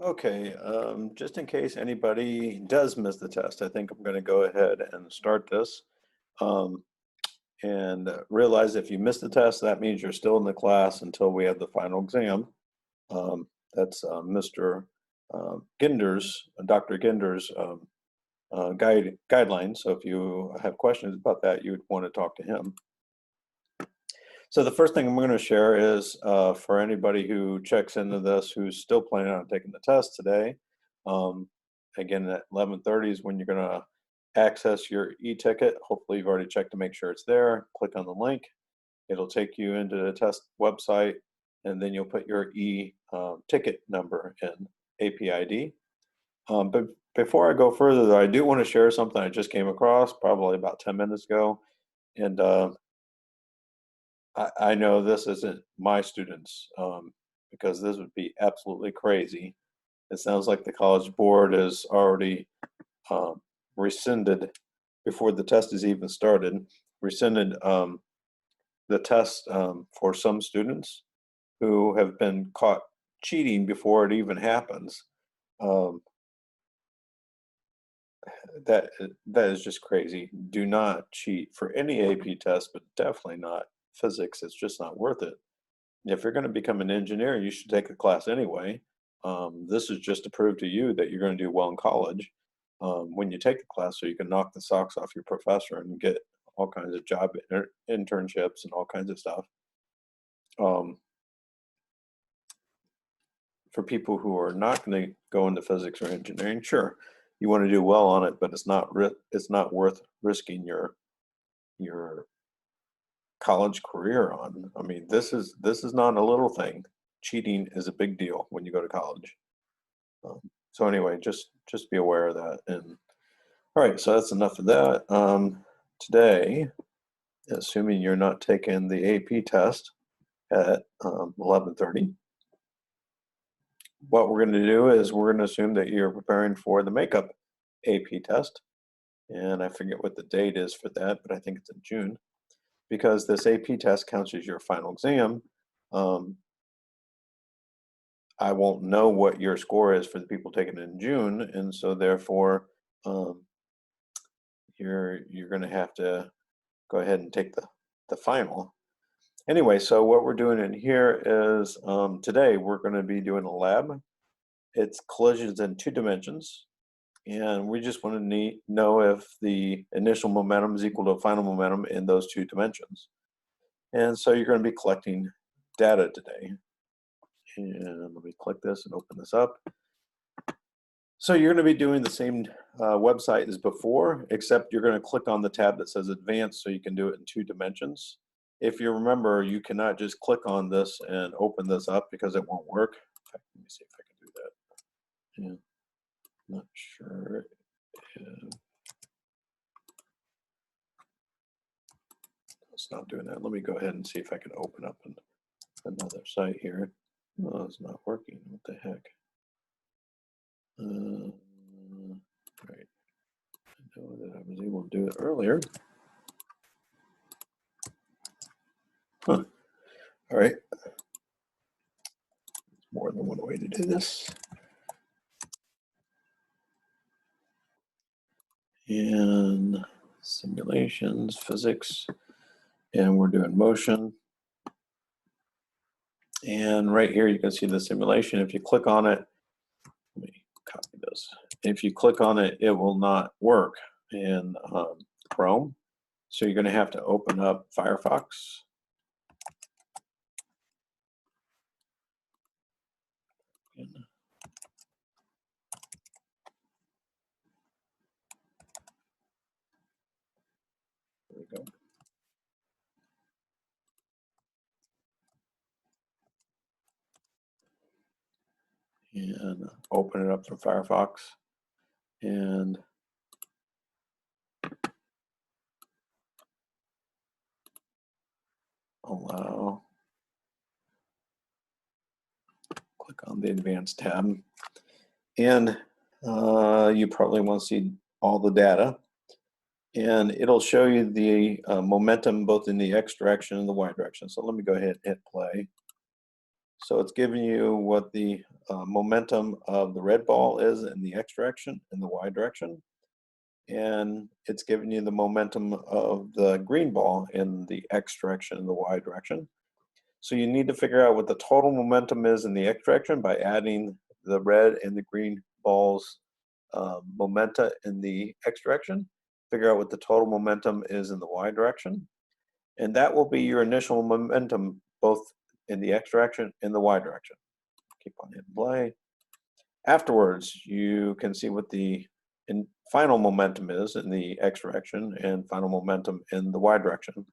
Okay, just in case anybody does miss the test, I think I'm going to go ahead and start this. Um, and realize if you miss the test, that means you're still in the class until we have the final exam. That's Mr. Ginder's, Dr. Ginder's guidelines. So if you have questions about that, you'd want to talk to him. So the first thing I'm going to share is for anybody who checks into this, who's still planning on taking the test today. Um, Again, at 11:30 is when you're going to access your e-ticket. Hopefully you've already checked to make sure it's there. Click on the link. It'll take you into the test website, and then you'll put your e-ticket number in, APID. But before I go further, though, I do want to share something I just came across probably about 10 minutes ago. And I know this isn't my students, because this would be absolutely crazy. It sounds like the College Board has already um, rescinded, before the test is even started, rescinded the test for some students who have been caught cheating before it even happens. Um, that is just crazy. Do not cheat for any AP test, but definitely not physics. It's just not worth it. If you're going to become an engineer, you should take a class anyway. This is just to prove to you that you're going to do well in college when you take the class, so you can knock the socks off your professor and get all kinds of job internships and all kinds of stuff. Um, for people who are not going to go into physics or engineering, sure, you want to do well on it, but it's not worth risking your college career on. I mean, this is not a little thing. Cheating is a big deal when you go to college. So anyway, just be aware of that. And all right, so that's enough of that. Today, assuming you're not taking the AP test at 11:30, what we're going to do is we're going to assume that you're preparing for the makeup AP test. And I forget what the date is for that, but I think it's in June, because this AP test counts as your final exam. Um, I won't know what your score is for the people taking it in June, and so therefore um, you're going to have to go ahead and take the final. Anyway, so what we're doing in here is today we're going to be doing a lab. It's collisions in 2 dimensions, and we just want to know if the initial momentum is equal to final momentum in those 2 dimensions. And so you're going to be collecting data today. And let me click this and open this up. So you're going to be doing the same website as before, except you're going to click on the tab that says Advanced, so you can do it in 2 dimensions. If you remember, you cannot just click on this and open this up because it won't work. In fact, let me see if I can do that. Yeah, not sure. It's not doing that. Let me go ahead and see if I can open up another site here. Oh, it's not working. What the heck? Right. I know that I was able to do it earlier. Huh. All right. More than one way to do this. And simulations, physics, and we're doing motion. And right here, you can see the simulation. If you click on it, let me copy this. If you click on it, it will not work in Chrome. So you're going to have to open up Firefox. And there we go. And open it up from Firefox. And allow. Click on the Advanced tab. And you probably want to see all the data. And it'll show you the momentum both in the X direction and the Y direction. So let me go ahead and hit play. So it's giving you what the momentum of the red ball is in the x direction, in the y direction, and it's giving you the momentum of the green ball in the x direction and the y direction. So you need to figure out what the total momentum is in the x direction by adding the red and the green balls momenta in the x direction, figure out what the total momentum is in the y direction, and that will be your initial momentum both in the x direction and the y direction. Keep on hitting play. Afterwards, you can see what the final momentum is in the x direction and final momentum in the y direction.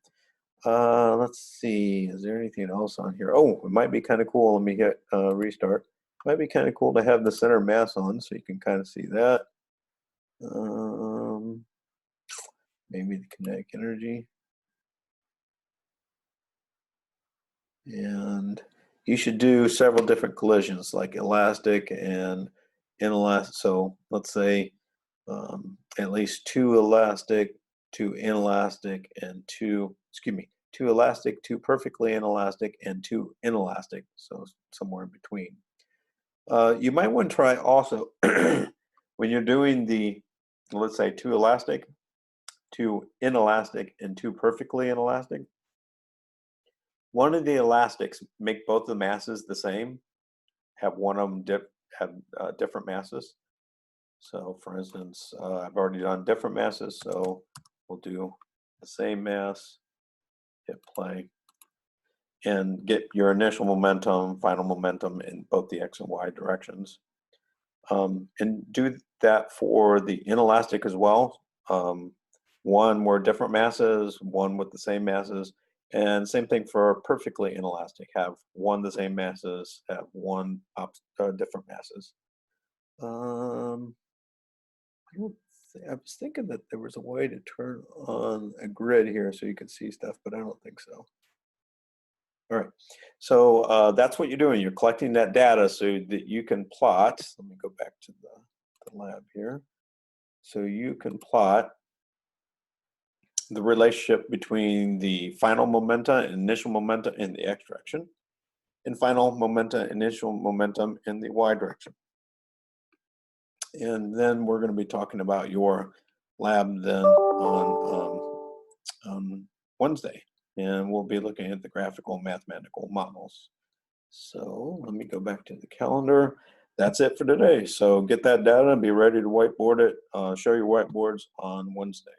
Let's see, is there anything else on here? Oh, it might be kind of cool. Let me hit restart. Might be kind of cool to have the center mass on so you can kind of see that. Maybe the kinetic energy. And you should do several different collisions like elastic and inelastic. So let's say at least two elastic, two inelastic, and two elastic, two perfectly inelastic, and two inelastic, so somewhere in between. You might want to try also when you're doing the, let's say, two elastic, two inelastic, and two perfectly inelastic. One of the elastics, make both the masses the same, have one of them have different masses. So for instance, I've already done different masses, so we'll do the same mass, hit play, and get your initial momentum, final momentum in both the x and y directions. And do that for the inelastic as well. One were different masses, one with the same masses, and same thing for perfectly inelastic. Have one the same masses, have one different masses. I was thinking that there was a way to turn on a grid here so you could see stuff, but I don't think so. All right, so that's what you're doing. You're collecting that data so that you can plot. Let me go back to the lab here. So you can plot the relationship between the final momenta and initial momenta in the x direction, and final momenta, initial momentum in the y direction. And then we're going to be talking about your lab then on Wednesday, and we'll be looking at the graphical mathematical models. So let me go back to the calendar. That's it for today. So get that data and be ready to whiteboard it, show your whiteboards on Wednesday.